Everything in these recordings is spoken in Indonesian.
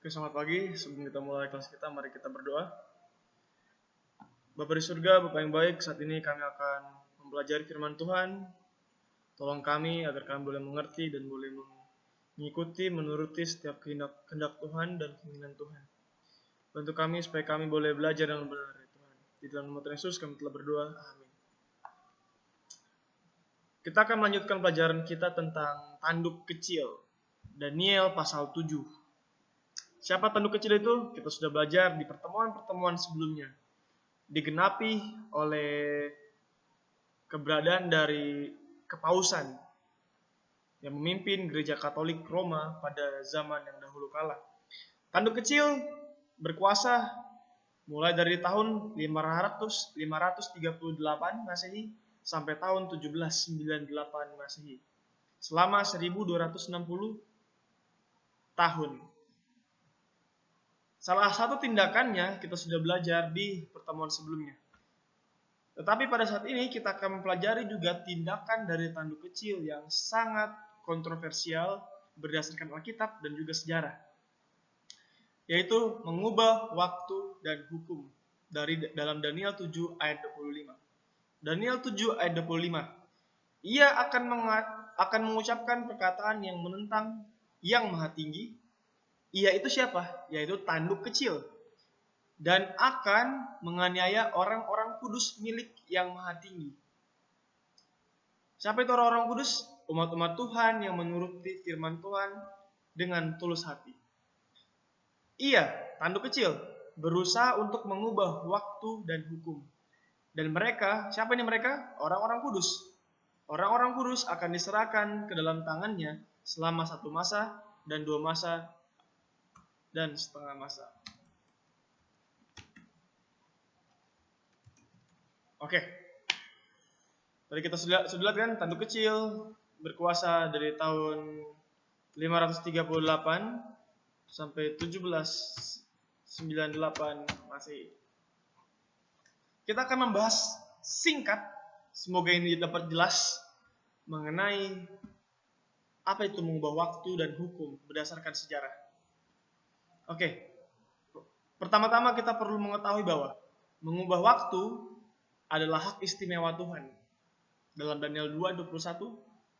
Oke, selamat pagi. Sebelum kita mulai kelas kita, mari kita berdoa. Bapa di surga, Bapa yang baik, saat ini kami akan mempelajari firman Tuhan. Tolong kami agar kami boleh mengerti dan boleh mengikuti, menuruti setiap kehendak Tuhan dan keinginan Tuhan. Bantu kami supaya kami boleh belajar dengan benar, ya Tuhan. Di dalam nama Tuhan Yesus kami telah berdoa. Amin. Kita akan melanjutkan pelajaran kita tentang tanduk kecil. Daniel pasal 7. Siapa tanduk kecil itu? Kita sudah belajar di pertemuan-pertemuan sebelumnya. Digenapi oleh keberadaan dari kepausan yang memimpin gereja Katolik Roma pada zaman yang dahulu kala. Tanduk kecil berkuasa mulai dari tahun 538 Masehi sampai tahun 1798 Masehi. Selama 1260 tahun. Salah satu tindakannya kita sudah belajar di pertemuan sebelumnya. Tetapi pada saat ini kita akan mempelajari juga tindakan dari tanduk kecil yang sangat kontroversial berdasarkan Alkitab dan juga sejarah. Yaitu mengubah waktu dan hukum dari dalam Daniel 7 ayat 25. Daniel 7 ayat 25. Ia akan mengucapkan perkataan yang menentang yang maha tinggi. Ia itu siapa? Yaitu tanduk kecil. Dan akan menganiaya orang-orang kudus milik yang maha tinggi. Siapa itu orang-orang kudus? Umat-umat Tuhan yang menuruti firman Tuhan dengan tulus hati. Ia, tanduk kecil, berusaha untuk mengubah waktu dan hukum. Dan mereka, siapa ini mereka? Orang-orang kudus. Orang-orang kudus akan diserahkan ke dalam tangannya selama 1 masa dan 2 masa dan setengah masa. Oke. Tadi kita sudah lihat kan, tanduk kecil berkuasa dari tahun 538 sampai 1798 Masehi. Kita akan membahas singkat, semoga ini dapat jelas mengenai apa itu mengubah waktu dan hukum berdasarkan sejarah. Oke, pertama-tama kita perlu mengetahui bahwa mengubah waktu adalah hak istimewa Tuhan. Dalam Daniel 2:21,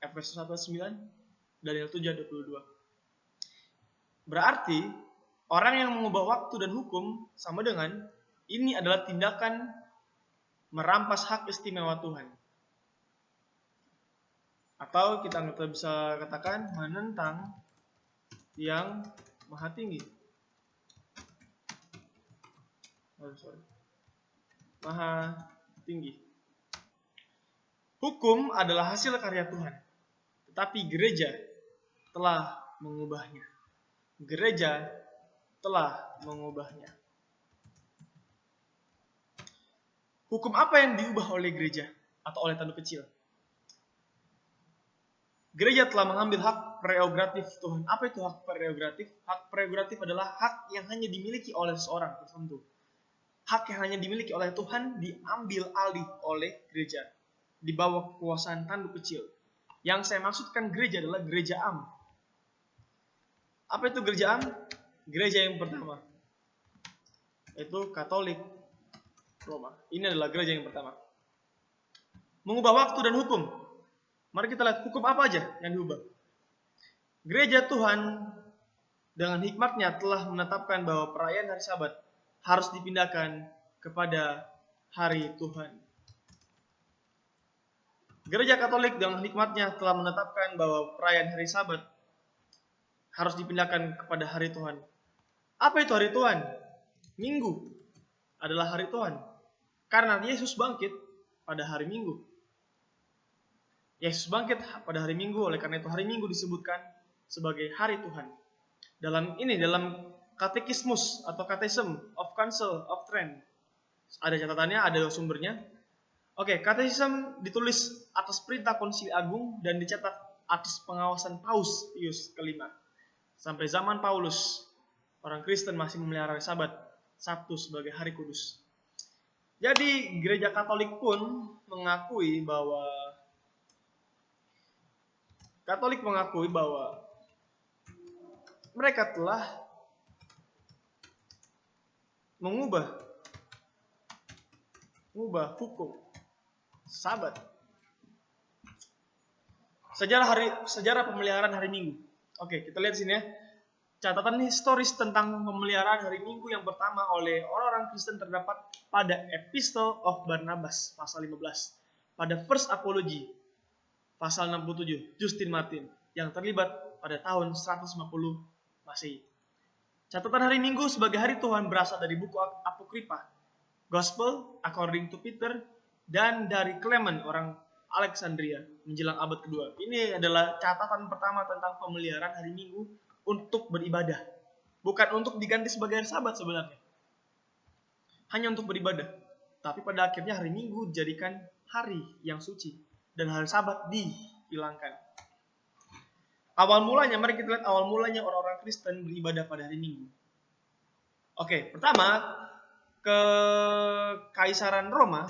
Efesus 1:9, Daniel 7:22. Berarti, orang yang mengubah waktu dan hukum sama dengan ini adalah tindakan merampas hak istimewa Tuhan. Atau kita bisa katakan menentang yang maha tinggi. Maha tinggi. Hukum adalah hasil karya Tuhan, tetapi gereja telah mengubahnya. Gereja telah mengubahnya. Hukum apa yang diubah oleh gereja atau oleh tanduk kecil? Gereja telah mengambil hak prerogatif Tuhan. Apa itu hak prerogatif? Hak prerogatif adalah hak yang hanya dimiliki oleh seseorang tertentu. Hak yang hanya dimiliki oleh Tuhan diambil alih oleh gereja di bawah kekuasaan tanduk kecil. Yang saya maksudkan gereja adalah gereja am. Apa itu gereja am? Gereja yang pertama, yaitu Katolik Roma. Ini adalah gereja yang pertama. Mengubah waktu dan hukum. Mari kita lihat hukum apa aja yang diubah. Gereja Tuhan dengan hikmatnya telah menetapkan bahwa perayaan hari Sabat harus dipindahkan kepada hari Tuhan. Gereja Katolik dengan hikmatnya telah menetapkan bahwa perayaan hari Sabat harus dipindahkan kepada hari Tuhan. Apa itu hari Tuhan? Minggu adalah hari Tuhan. Karena Yesus bangkit pada hari Minggu. Yesus bangkit pada hari Minggu, oleh karena itu hari Minggu disebutkan sebagai hari Tuhan. Dalam Katekismus atau Catechism of Council of Trent. Ada catatannya, ada sumbernya. Oke, Catechism ditulis atas perintah Konsili Agung dan dicetak atas pengawasan Paus Pius kelima. Sampai zaman Paulus, orang Kristen masih memelihara Sabat, Sabtu sebagai hari kudus. Jadi gereja Katolik pun mengakui bahwa mereka telah mengubah hukum Sabat. Sejarah pemeliharaan hari Minggu. Oke, kita lihat sini ya. Catatan historis tentang pemeliharaan hari Minggu yang pertama oleh orang-orang Kristen terdapat pada Epistle of Barnabas pasal 15, pada First Apology pasal 67, Justin Martin yang terlibat pada tahun 150 Masehi. Catatan hari Minggu sebagai hari Tuhan berasal dari buku Apokripa, Gospel according to Peter, dan dari Clement orang Alexandria menjelang abad kedua. Ini adalah catatan pertama tentang pemeliharaan hari Minggu untuk beribadah. Bukan untuk diganti sebagai hari Sabat sebenarnya. Hanya untuk beribadah. Tapi pada akhirnya hari Minggu dijadikan hari yang suci. Dan hari Sabat dihilangkan. Mari kita lihat awal mulanya orang-orang Kristen beribadah pada hari Minggu. Oke, pertama, Kekaisaran Roma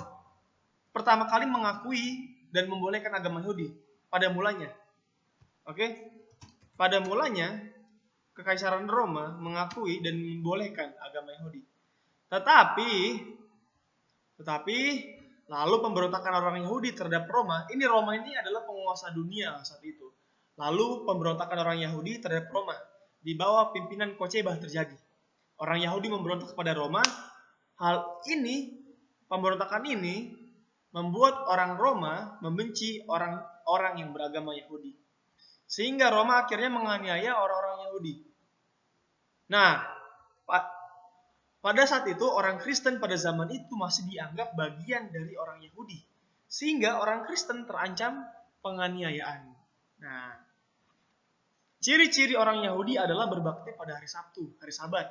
pertama kali mengakui dan membolehkan agama Yahudi pada mulanya. Oke? Pada mulanya Kekaisaran Roma mengakui dan membolehkan agama Yahudi. Tetapi lalu pemberontakan orang Yahudi terhadap Roma ini adalah penguasa dunia saat itu. Lalu pemberontakan orang Yahudi terhadap Roma di bawah pimpinan Kochebah terjadi. Orang Yahudi memberontak kepada Roma. Pemberontakan ini membuat orang Roma membenci orang-orang yang beragama Yahudi. Sehingga Roma akhirnya menganiaya orang-orang Yahudi. Nah, pada saat itu orang Kristen pada zaman itu masih dianggap bagian dari orang Yahudi. Sehingga orang Kristen terancam penganiayaan. Nah, ciri-ciri orang Yahudi adalah berbakti pada hari Sabtu, hari Sabat.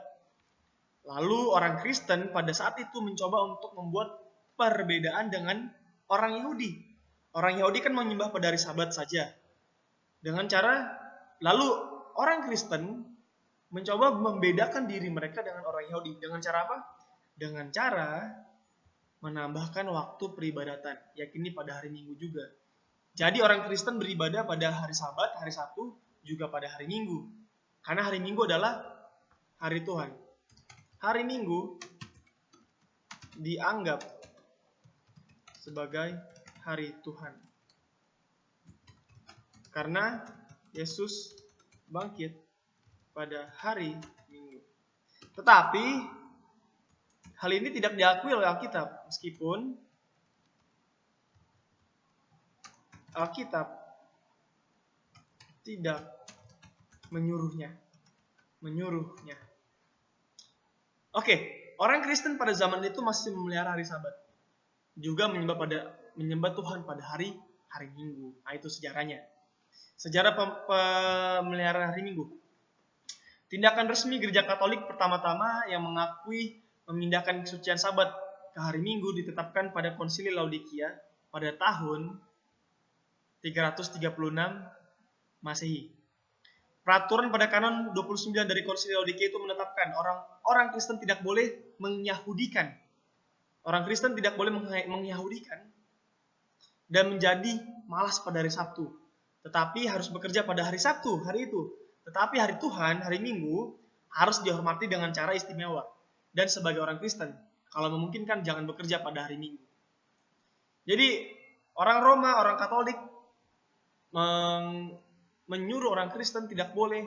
Lalu orang Kristen pada saat itu mencoba untuk membuat perbedaan dengan orang Yahudi. Orang Yahudi kan menyembah pada hari Sabat saja. Lalu orang Kristen mencoba membedakan diri mereka dengan orang Yahudi. Dengan cara apa? Dengan cara menambahkan waktu peribadatan, yakni pada hari Minggu juga. Jadi orang Kristen beribadah pada hari Sabat, hari Sabtu, juga pada hari Minggu. Karena hari Minggu adalah hari Tuhan. Hari Minggu dianggap sebagai hari Tuhan. Karena Yesus bangkit pada hari Minggu. Tetapi hal ini tidak diakui oleh Alkitab, meskipun Alkitab tidak menyuruhnya. Oke, orang Kristen pada zaman itu masih memelihara hari Sabat. Juga menyembah Tuhan pada hari Minggu. Nah, itu sejarahnya. Sejarah pemeliharaan hari Minggu. Tindakan resmi Gereja Katolik pertama-tama yang mengakui memindahkan kesucian Sabat ke hari Minggu ditetapkan pada Konsili Laodikia pada tahun 336 Masehi. Peraturan pada kanon 29 dari Konsili Laodikia itu menetapkan orang Kristen tidak boleh mengyahudikan. Orang Kristen tidak boleh mengyahudikan dan menjadi malas pada hari Sabtu. Tetapi harus bekerja pada hari Sabtu, hari itu. Tetapi hari Tuhan, hari Minggu, harus dihormati dengan cara istimewa. Dan sebagai orang Kristen, kalau memungkinkan jangan bekerja pada hari Minggu. Jadi, orang Roma, orang Katolik, menyuruh orang Kristen tidak boleh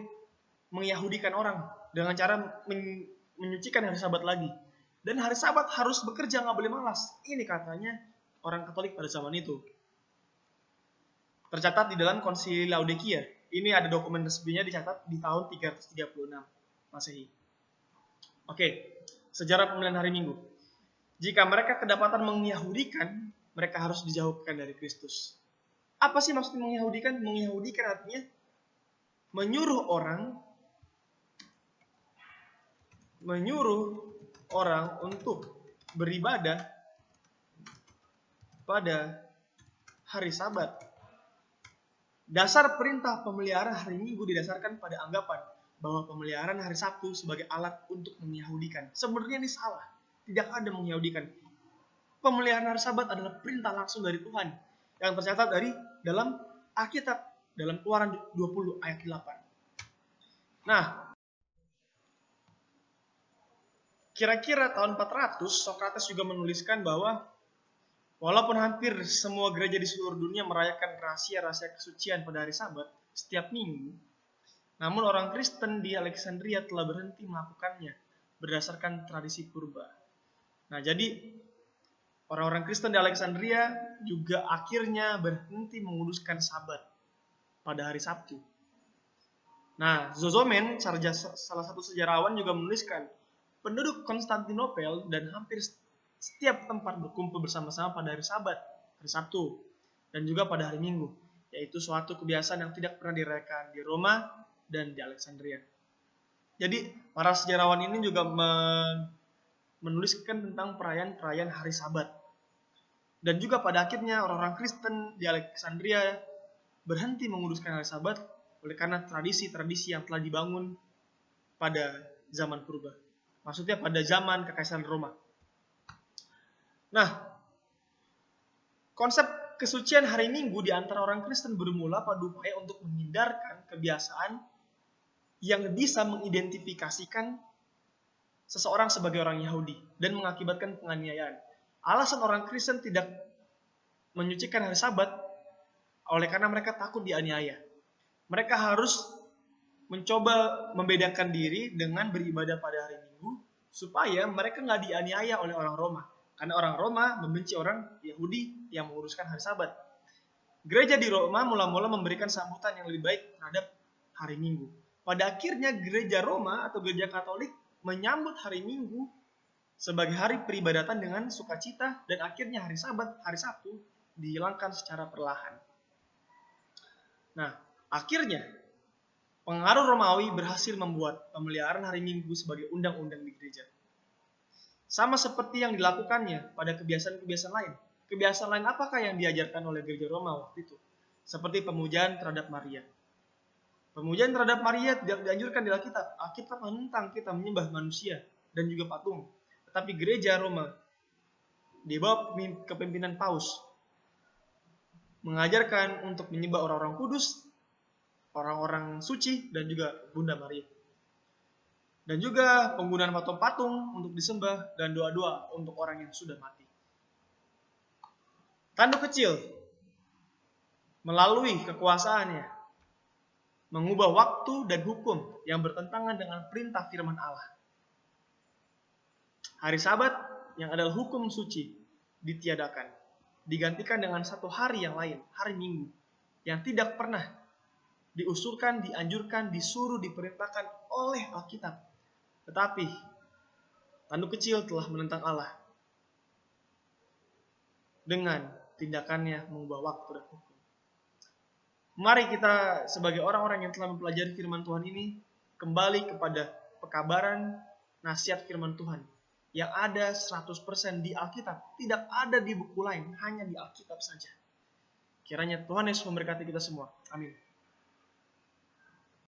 mengyahudikan orang dengan cara menyucikan hari Sabat lagi. Dan hari Sabat harus bekerja, nggak boleh malas. Ini katanya orang Katolik pada zaman itu. Tercatat di dalam Konsili Laodikia. Ini ada dokumen resminya dicatat di tahun 336 Masehi. Oke, sejarah pemilihan hari Minggu. Jika mereka kedapatan mengyahudikan, mereka harus dijauhkan dari Kristus. Apa sih maksud mengyahudikan? Mengyahudikan artinya menyuruh orang untuk beribadah pada hari Sabat. Dasar perintah pemeliharaan hari Minggu didasarkan pada anggapan bahwa pemeliharaan hari Sabtu sebagai alat untuk mengyahudikan. Sebenarnya ini salah. Tidak ada mengyahudikan. Pemeliharaan hari Sabat adalah perintah langsung dari Tuhan yang tercatat dalam Alkitab, dalam Keluaran 20 ayat 8. Nah, Kira-kira tahun 400, Sokrates juga menuliskan bahwa walaupun hampir semua gereja di seluruh dunia merayakan rahasia-rahasia kesucian pada hari Sabat setiap minggu, namun orang Kristen di Alexandria telah berhenti melakukannya berdasarkan tradisi purba. Nah, jadi orang-orang Kristen di Alexandria juga akhirnya berhenti menguduskan Sabat pada hari Sabtu. Nah, Zozomen, salah satu sejarawan, juga menuliskan penduduk Konstantinopel dan hampir setiap tempat berkumpul bersama-sama pada hari Sabat, hari Sabtu, dan juga pada hari Minggu, yaitu suatu kebiasaan yang tidak pernah dirayakan di Roma dan di Alexandria. Jadi, para sejarawan ini juga menuliskan tentang perayaan-perayaan hari Sabat. Dan juga pada akhirnya orang-orang Kristen di Alexandria berhenti menguduskan hari Sabat oleh karena tradisi-tradisi yang telah dibangun pada zaman purba. Maksudnya pada zaman Kekaisaran Roma. Nah, konsep kesucian hari Minggu di antara orang Kristen bermula pada upaya untuk menghindarkan kebiasaan yang bisa mengidentifikasikan seseorang sebagai orang Yahudi dan mengakibatkan penganiayaan. Alasan orang Kristen tidak menyucikan hari Sabat oleh karena mereka takut dianiaya. Mereka harus mencoba membedakan diri dengan beribadah pada hari Minggu supaya mereka nggak dianiaya oleh orang Roma. Karena orang Roma membenci orang Yahudi yang menguruskan hari Sabat. Gereja di Roma mula-mula memberikan sambutan yang lebih baik terhadap hari Minggu. Pada akhirnya gereja Roma atau gereja Katolik menyambut hari Minggu sebagai hari peribadatan dengan sukacita, dan akhirnya hari Sabat, hari Sabtu, dihilangkan secara perlahan. Nah, akhirnya pengaruh Romawi berhasil membuat pemeliharaan hari Minggu sebagai undang-undang di gereja. Sama seperti yang dilakukannya pada kebiasaan-kebiasaan lain. Kebiasaan lain apakah yang diajarkan oleh gereja Roma waktu itu? Seperti pemujaan terhadap Maria. Pemujaan terhadap Maria tidak dianjurkan di Alkitab. Alkitab menentang kita menyembah manusia dan juga patung. Tetapi gereja Roma di bawah kepemimpinan Paus mengajarkan untuk menyembah orang-orang kudus, orang-orang suci, dan juga Bunda Maria. Dan juga penggunaan patung-patung untuk disembah dan doa-doa untuk orang yang sudah mati. Tanduk kecil melalui kekuasaannya mengubah waktu dan hukum yang bertentangan dengan perintah firman Allah. Hari Sabat yang adalah hukum suci ditiadakan, digantikan dengan satu hari yang lain, hari Minggu, yang tidak pernah diusulkan, dianjurkan, disuruh, diperintahkan oleh Alkitab. Tetapi tanduk kecil telah menentang Allah dengan tindakannya mengubah waktu dan hukum. Mari kita sebagai orang-orang yang telah mempelajari firman Tuhan ini kembali kepada pekabaran nasihat firman Tuhan yang ada 100% di Alkitab, tidak ada di buku lain, hanya di Alkitab saja. Kiranya Tuhan Yesus memberkati kita semua. Amin.